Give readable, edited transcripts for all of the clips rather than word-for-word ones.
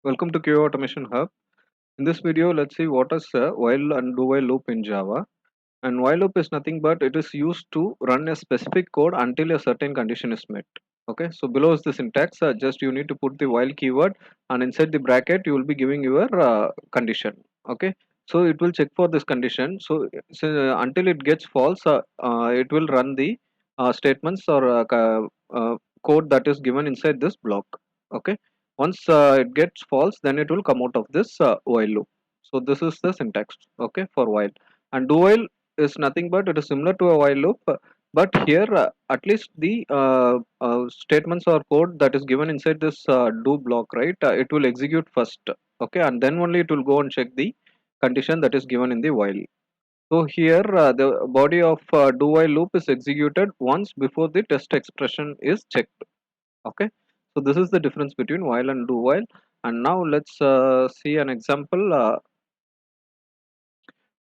Welcome to QA Automation Hub. In this video, let's see what is a while and do while loop in Java. And while loop is nothing but it is used to run a specific code until a certain condition is met. Okay, so below is the syntax. Just you need to put the while keyword, and inside the bracket you will be giving your condition. Okay, so it will check for this condition. So until it gets false, it will run the statements or code that is given inside this block. Okay, once it gets false, then it will come out of this while loop. So this is the syntax. Okay, for while. And do while is nothing but it is similar to a while loop, but here at least the statements or code that is given inside this do block, right, it will execute first. Okay, and then only it will go and check the condition that is given in the while. So here the body of do while loop is executed once before the test expression is checked. Okay, so this is the difference between while and do while. And now let's see an example.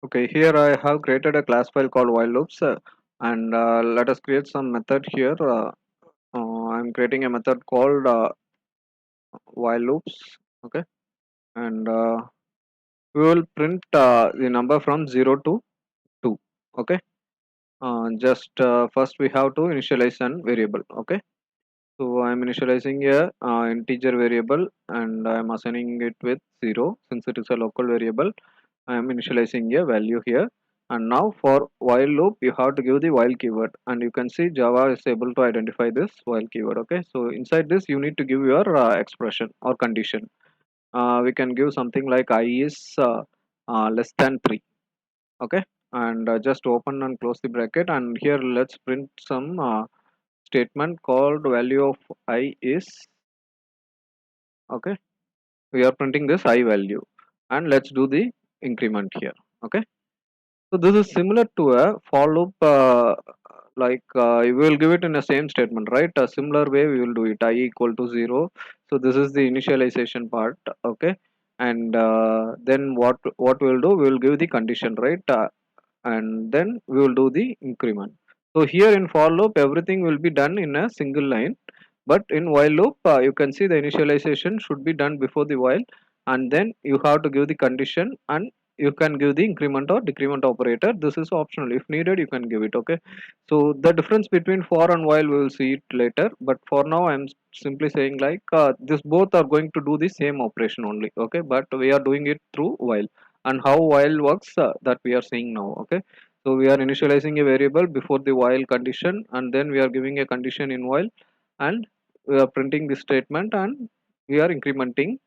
Okay, here I have created a class file called while loops, and let us create some method here. I'm creating a method called while loops. Okay, and we will print the number from 0 to 2. Okay, just first we have to initialize an variable. Okay, so I'm initializing a integer variable and I'm assigning it with 0 since it is a local variable. I am initializing a value here. And now for while loop, you have to give the while keyword, and you can see Java is able to identify this while keyword. Okay, so inside this, you need to give your expression or condition. We can give something like I is less than 3. Okay, and just open and close the bracket, and here let's print some statement called value of I is. Okay, we are printing this I value, and let's do the increment here. Okay, so this is similar to a for loop, we will give it in the same statement, right? A similar way we will do it. I equal to 0. So this is the initialization part. Okay, and then what we will do? We will give the condition, right? And then we will do the increment. So here in for loop, everything will be done in a single line. But in while loop, you can see the initialization should be done before the while, and then you have to give the condition, and you can give the increment or decrement operator. This is optional. If needed, you can give it. Okay, so the difference between for and while we will see it later, but for now I'm simply saying like this both are going to do the same operation only. Okay, but we are doing it through while. And how while works, that we are seeing now. Okay, so we are initializing a variable before the while condition, and then we are giving a condition in while, and we are printing the statement, and we are incrementing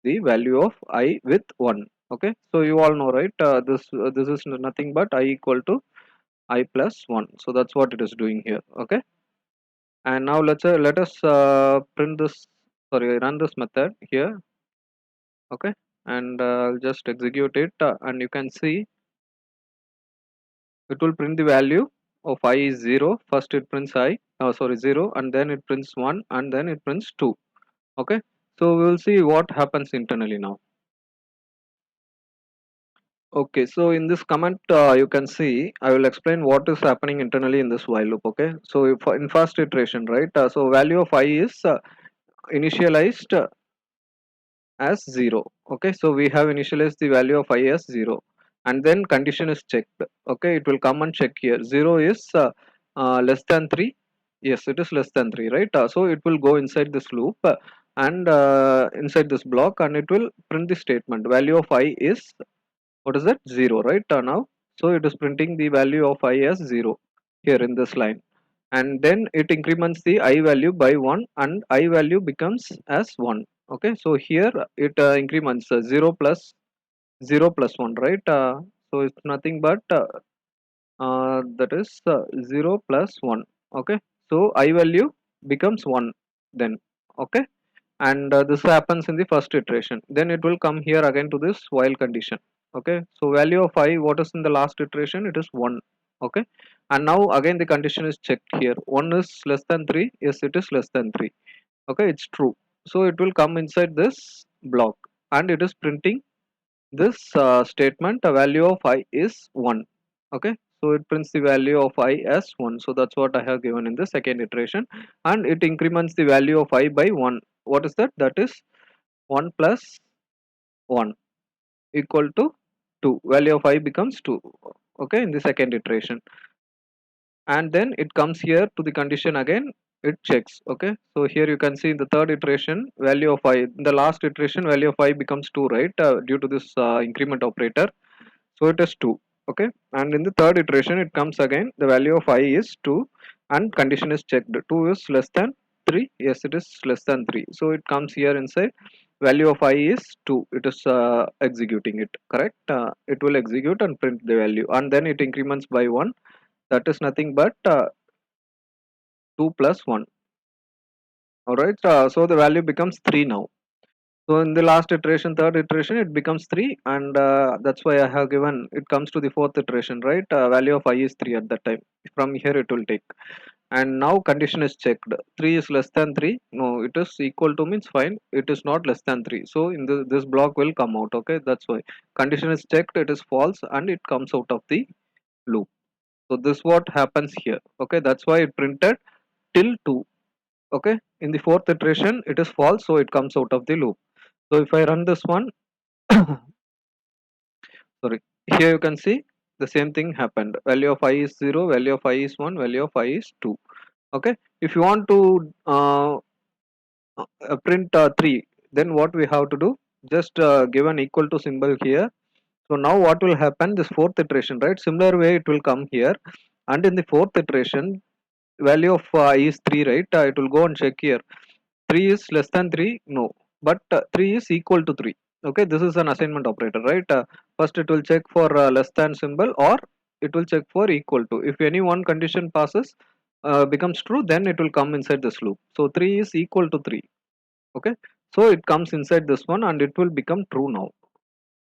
the value of I with 1. Okay, so you all know, right, this is nothing but I equal to I plus 1. So that's what it is doing here. Okay, and now let us print this, sorry, run this method here. Okay, and I'll just execute it, and you can see it will print the value of I is 0. First it prints I, sorry, 0, and then it prints 1, and then it prints 2. Okay, so we will see what happens internally now. Okay, so in this comment, you can see I will explain what is happening internally in this while loop. Okay, so if, in first iteration, right, so value of I is initialized as 0. Okay, so we have initialized the value of I as 0, and then condition is checked. Okay, it will come and check here. 0 is less than 3. Yes, it is less than 3, right? So it will go inside this loop, and inside this block, and it will print the statement value of I is, what is that, 0, right? Now, so it is printing the value of I as 0 here in this line, and then it increments the I value by 1, and I value becomes as 1. Okay, so here it increments 0 plus 0 plus 1, right? So it's nothing but that is 0 plus 1. Okay, so I value becomes 1 then. Okay, and this happens in the first iteration. Then it will come here again to this while condition. Okay, so value of I, what is in the last iteration, it is 1. Okay, and now again the condition is checked here. 1 is less than 3. Yes, it is less than 3. Okay, it's true. So it will come inside this block, and it is printing this statement. A value of I is 1. Okay, so it prints the value of I as 1. So that's what I have given in the second iteration, and it increments the value of I by 1. What is that? That is 1 plus 1 equal to 2. Value of I becomes 2. Okay, in the second iteration. And then it comes here to the condition again, it checks. Okay, so here you can see in the third iteration, value of I, in the last iteration, value of I becomes 2, right, due to this increment operator. So it is 2. Okay, and in the third iteration it comes again, the value of I is 2 and condition is checked. 2 is less than 3. Yes, it is less than 3. So it comes here inside, value of I is 2. It is executing it, correct. It will execute and print the value, and then it increments by 1. That is nothing but 2 plus 1. Alright, so the value becomes 3 now. So in the last iteration, third iteration, it becomes 3, and that's why I have given, it comes to the fourth iteration, right? Value of I is 3 at that time. From here it will take. And now condition is checked. 3 is less than 3. No, it is equal to means fine. It is not less than 3. So in this block will come out. Okay, that's why. Condition is checked, it is false, and it comes out of the loop. So this what happens here. Okay, that's why it printed till 2. Okay, in the fourth iteration it is false, so it comes out of the loop. So if I run this one, sorry, here you can see the same thing happened. Value of I is 0, value of I is 1, value of I is 2. Okay, if you want to print 3, then what we have to do, just give an equal to symbol here. So now what will happen, this fourth iteration, right, similar way it will come here. And in the fourth iteration, value of I is 3, right, it will go and check here. 3 is less than 3, no, but 3 is equal to 3. Okay, this is an assignment operator, right. First it will check for less than symbol, or it will check for equal to. If any one condition passes, becomes true, then it will come inside this loop. So 3 is equal to 3. Okay, so it comes inside this one and it will become true now.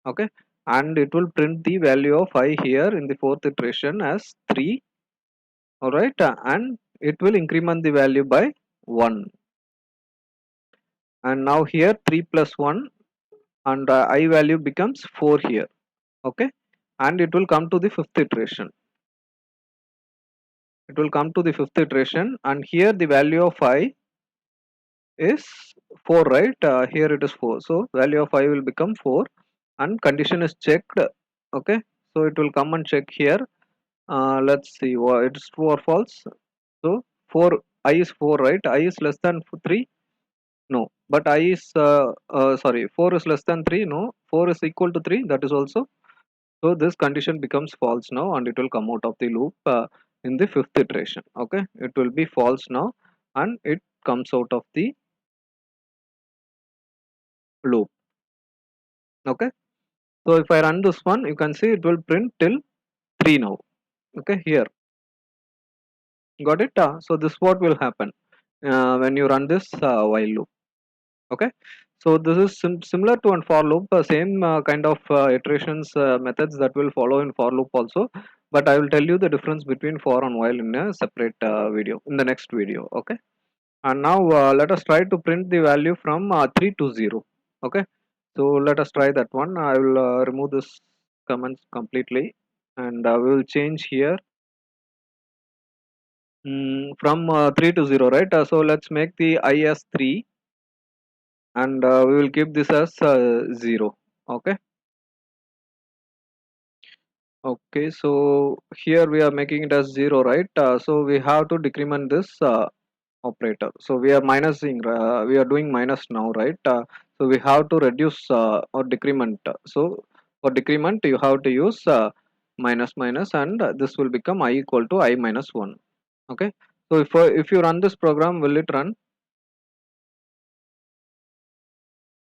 Okay, and it will print the value of I here in the fourth iteration as 3. All right, and it will increment the value by 1. And now here 3 plus 1, and I value becomes 4 here. Okay, and it will come to the fifth iteration. It will come to the fifth iteration, and here the value of I is 4, right. Here it is 4, so value of I will become 4, and condition is checked. Okay, so it will come and check here. Let's see what it is, true or false. So 4, I is 4, right, I is less than 3. No, but I is sorry, 4 is less than 3. No, 4 is equal to 3. That is also. So this condition becomes false now, and it will come out of the loop in the fifth iteration. Okay, it will be false now, and it comes out of the loop. Okay, so if I run this one, you can see it will print till 3 now. Okay, here, got it. So this what will happen when you run this while loop. Okay, so this is similar to an for loop, same kind of iterations methods that will follow in for loop also, but I will tell you the difference between for and while in a separate video, in the next video. Okay, and now let us try to print the value from 3 to 0. Okay, so let us try that one. I will remove this comments completely, and we will change here from 3 to 0, right. So let's make the I as 3, and we will keep this as 0. Okay, okay, so here we are making it as 0, right. So we have to decrement this operator. So we are minusing, we are doing minus now, right. So we have to reduce or decrement. So for decrement you have to use minus minus, and this will become I equal to I minus 1. Okay, so if you run this program, will it run?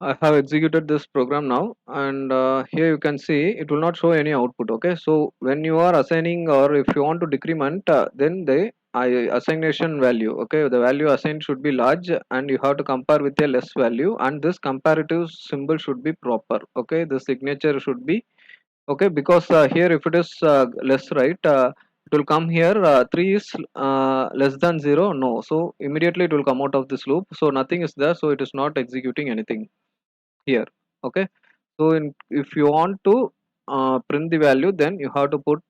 I have executed this program now, and here you can see it will not show any output. Okay, so when you are assigning, or if you want to decrement, then the assignation value, okay, the value assigned should be large, and you have to compare with a less value, and this comparative symbol should be proper. Okay, the signature should be okay, because here if it is less, right, it will come here 3 is less than 0. No, so immediately it will come out of this loop, so nothing is there, so it is not executing anything here. Okay, so if you want to print the value, then you have to put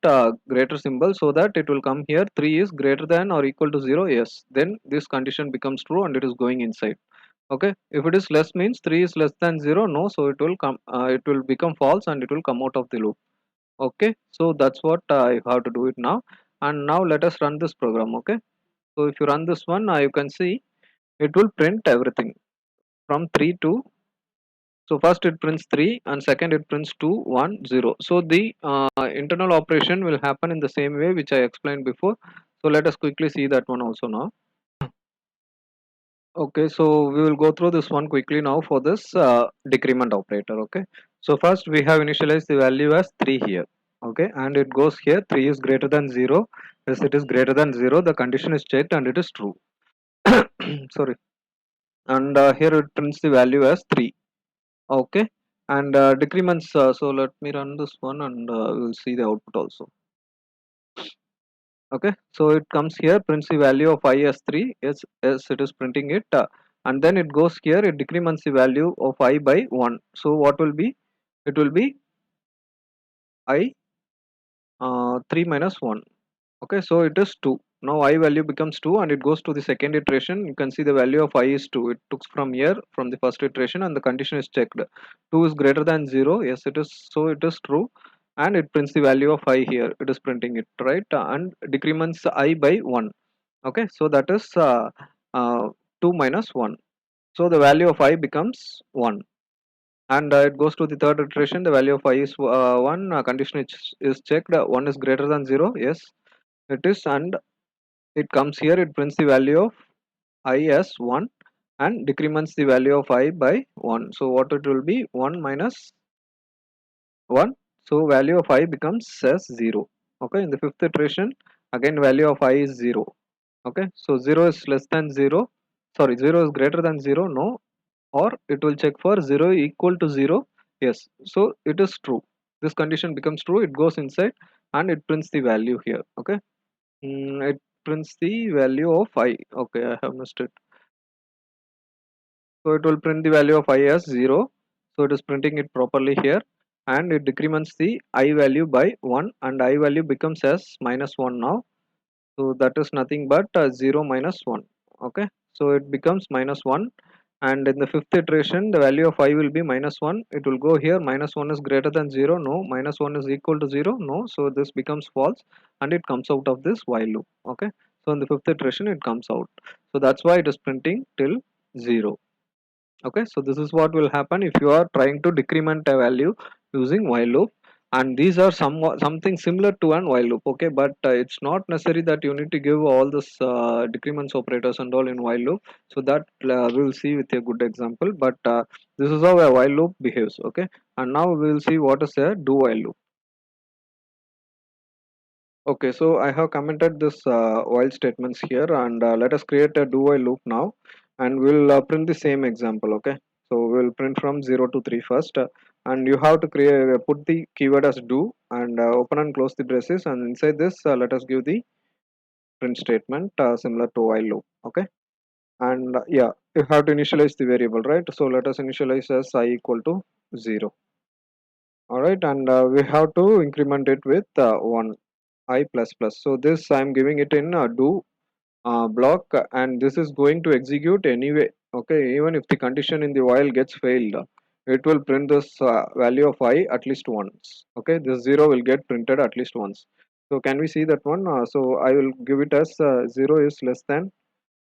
greater symbol, so that it will come here, 3 is greater than or equal to 0. Yes, then this condition becomes true and it is going inside. Okay, if it is less means 3 is less than 0, no, so it will come, it will become false and it will come out of the loop. Okay, so that's what you have to do it now. And now let us run this program. Okay, so if you run this one, you can see it will print everything from 3 to, so first it prints 3 and second it prints 2 1 0. So the internal operation will happen in the same way which I explained before. So let us quickly see that one also now. Okay, so we will go through this one quickly now for this decrement operator. Okay, so first we have initialized the value as 3 here. Okay, and it goes here 3 is greater than 0. Yes, it is greater than 0, the condition is checked and it is true. Sorry, and here it prints the value as 3. Okay, and decrements, so let me run this one and we will see the output also. Okay, so it comes here, prints the value of I as 3. Yes, it is printing it, and then it goes here, it decrements the value of I by 1. So what will be, it will be I 3 minus 1. Okay, so it is 2. Now I value becomes 2 and it goes to the second iteration. You can see the value of I is 2. It took from here from the first iteration and the condition is checked. 2 is greater than 0. Yes, it is, so it is true, and it prints the value of I here. It is printing it, right, and decrements I by 1. Okay, so that is 2 minus 1. So the value of I becomes 1, and it goes to the third iteration. The value of I is 1. Condition is checked. 1 is greater than 0. Yes, it is, and it comes here, it prints the value of I as 1 and decrements the value of I by 1. So what it will be, 1 minus 1. So value of I becomes as 0. Okay, in the fifth iteration again value of I is 0. Okay, so 0 is less than 0, sorry, 0 is greater than 0, no, or it will check for 0 equal to 0. Yes, so it is true, this condition becomes true, it goes inside and it prints the value here. Okay, it prints the value of I. Okay, I have missed it. So it will print the value of I as 0. So it is printing it properly here, and it decrements the I value by 1 and I value becomes as minus 1 now. So that is nothing but 0 minus 1. Okay, so it becomes minus 1, and in the fifth iteration the value of I will be minus 1. It will go here, minus 1 is greater than 0, no, minus 1 is equal to 0, no, so this becomes false and it comes out of this while loop. Okay, so in the fifth iteration it comes out, so that's why it is printing till 0. Okay, so this is what will happen if you are trying to decrement a value using while loop, and these are something similar to an while loop. Okay, but it's not necessary that you need to give all this decrements operators and all in while loop, so that we will see with a good example, but this is how a while loop behaves. Okay, and now we will see what is a do while loop. Okay, so I have commented this while statements here, and let us create a do while loop now, and we'll print the same example. Okay, so we'll print from 0 to 3 first, and you have to create put the keyword as do and open and close the braces, and inside this let us give the print statement similar to while loop. Okay, and yeah, you have to initialize the variable, right? So let us initialize as I equal to 0. All right, and we have to increment it with 1 I plus plus. So this I'm giving it in do block, and this is going to execute anyway. Okay, even if the condition in the while gets failed, it will print this value of I at least once. Okay, this 0 will get printed at least once. So can we see that one? So I will give it as 0 is less than,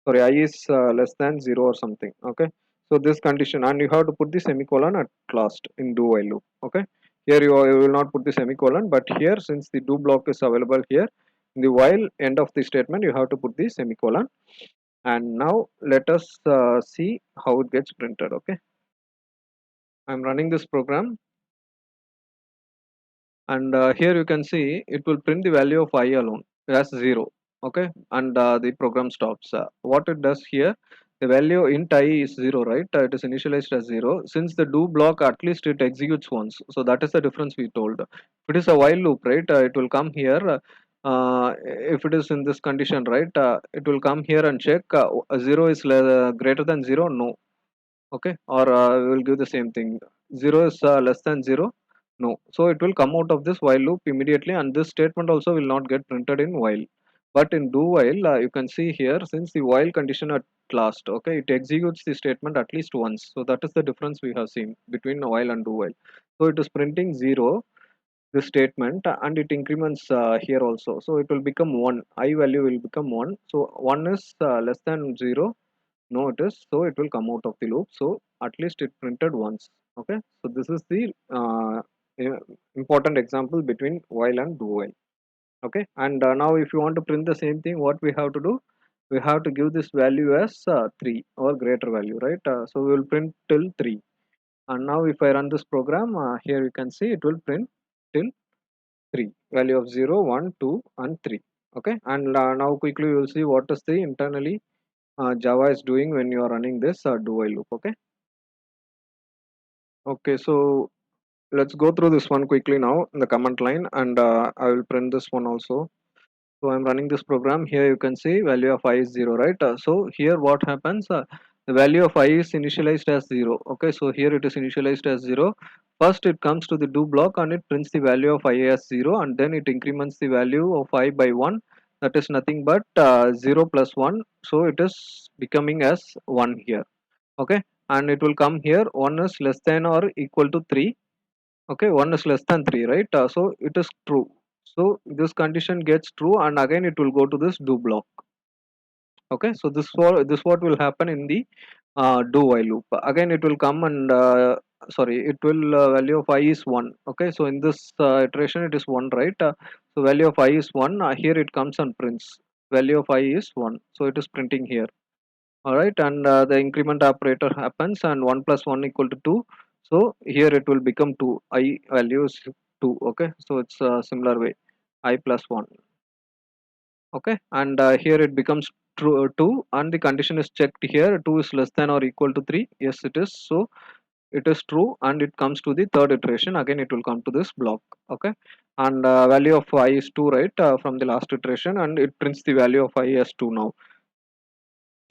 sorry, I is less than 0 or something. Okay, so this condition, and you have to put the semicolon at last in do while loop. Okay, here you will not put the semicolon, but here since the do block is available here in the while end of the statement, you have to put the semicolon. And now let us see how it gets printed. Okay, I'm running this program, and here you can see it will print the value of I alone as 0. Okay, and the program stops. What it does here, the value int I is 0, right? It is initialized as 0. Since the do block at least it executes once, so that is the difference we told. If it is a while loop, right, it will come here, if it is in this condition, right, it will come here and check 0 is greater than 0, no. Okay, or we will give the same thing, 0 is less than 0, no. So it will come out of this while loop immediately, and this statement also will not get printed in while. But in do while, you can see here, since the while condition at last, okay, it executes the statement at least once. So that is the difference we have seen between while and do while. So it is printing 0, this statement, and it increments here also. So it will become 1, I value will become 1. So 1 is less than 0, no it is, so it will come out of the loop. So at least it printed once. Okay, so this is the uh, important example between while and do while. Okay, and now if you want to print the same thing, what we have to do, we have to give this value as 3 or greater value, right? So we will print till 3. And now if I run this program, here you can see it will print till 3, value of 0, 1, 2, and 3. Okay, and now quickly you will see what is the internally Java is doing when you are running this do while loop. Okay, okay, so let's go through this one quickly now in the command line, and I will print this one also. So I'm running this program. Here you can see value of I is 0, right? So here what happens, the value of I is initialized as 0. Okay, so here it is initialized as 0. First it comes to the do block and it prints the value of I as 0, and then it increments the value of I by 1. That is nothing but 0 plus 1. So it is becoming as 1 here. Okay, and it will come here, 1 is less than or equal to 3. Okay, 1 is less than 3, right? So it is true. So this condition gets true, and again it will go to this do block. Okay, so this what will happen in the do while loop. Again it will come and sorry, it will value of I is 1. Okay, so in this iteration it is 1, right? So value of I is 1. Here it comes and prints value of I is 1, so it is printing here. All right, and the increment operator happens, and 1 plus 1 equal to 2. So here it will become 2, I value is 2. Okay, so it's a similar way, I plus 1. Okay, and here it becomes true 2, and the condition is checked here, 2 is less than or equal to 3. Yes it is, so it is true, and it comes to the third iteration. Again it will come to this block. Okay, and value of I is 2, right? From the last iteration, and it prints the value of I as 2 now.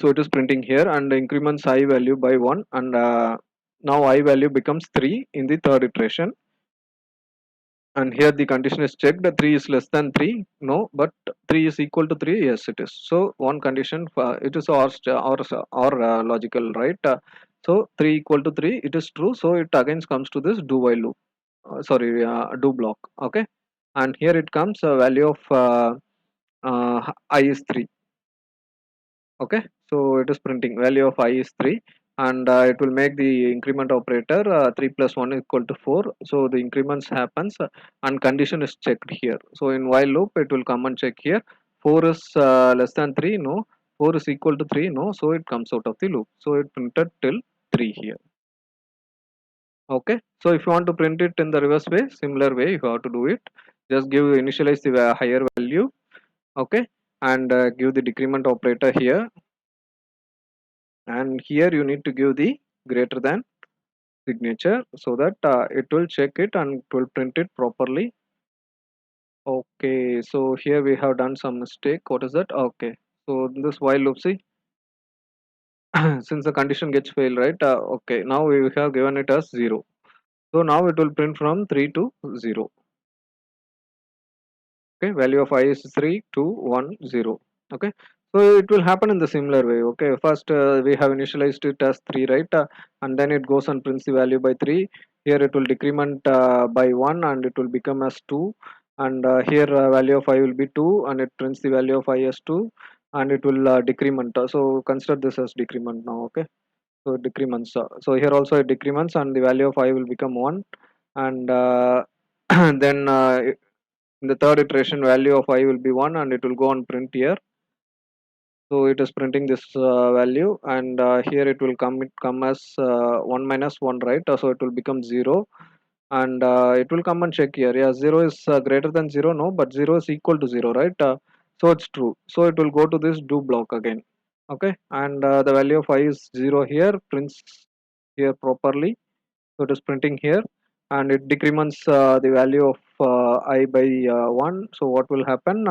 So it is printing here and increments I value by 1, and now I value becomes 3 in the third iteration. And here the condition is checked, 3 is less than 3, no, but 3 is equal to 3, yes it is. So one condition, it is or logical, right? So 3 equal to 3, it is true, so it again comes to this do while loop, sorry, do block. Okay, and here it comes a value of I is 3. Okay, so it is printing value of I is 3, and it will make the increment operator 3 plus 1 equal to 4. So the increments happens, and condition is checked here. So in while loop it will come and check here, 4 is less than 3, no, 4 is equal to 3, no, so it comes out of the loop. So it printed till 3 here. Okay, so if you want to print it in the reverse way, similar way you have to do it. Just give initialize the higher value. Okay, and give the decrement operator here, and here you need to give the greater than signature, so that it will check it and it will print it properly. Okay, so here we have done some mistake. What is that? Okay, so this while loop, see, since the condition gets failed, right? Okay, now we have given it as 0, so now it will print from 3 to 0. Okay, value of I is 3 2 1 0. Okay, so it will happen in the similar way. Okay, first we have initialized it as 3, right? And then it goes and prints the value by 3. Here it will decrement by 1, and it will become as 2. And here value of I will be 2, and it prints the value of I as 2, and it will decrement. So consider this as decrement now. Okay, so it decrements, so here also it decrements, and the value of I will become 1. And then in the third iteration value of I will be 1, and it will go on print here. So it is printing this value, and here it will come as 1 minus 1, right? So it will become 0, and it will come and check here. Yeah, 0 is greater than 0, no, but 0 is equal to 0, right? So it's true, so it will go to this do block again. Okay, and the value of I is 0 here, prints here properly. So it is printing here, and it decrements the value of I by 1. So what will happen,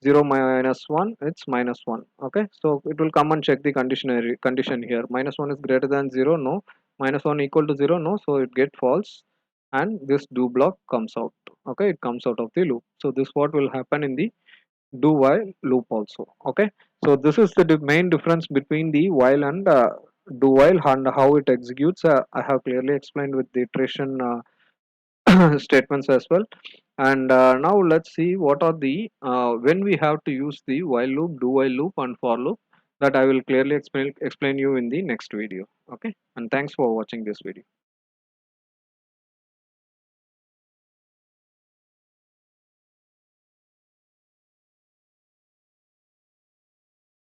0 minus 1, it's minus 1. Okay, so it will come and check the condition here. Minus 1 is greater than 0, no, minus 1 equal to 0, no, so it get false, and this do block comes out. Okay, it comes out of the loop. So this what will happen in the do while loop also. Okay, so this is the main difference between the while and do while and how it executes. I have clearly explained with the iteration statements as well. And now let's see what are the when we have to use the while loop, do while loop and for loop, that I will clearly explain you in the next video. Okay, and thanks for watching this video.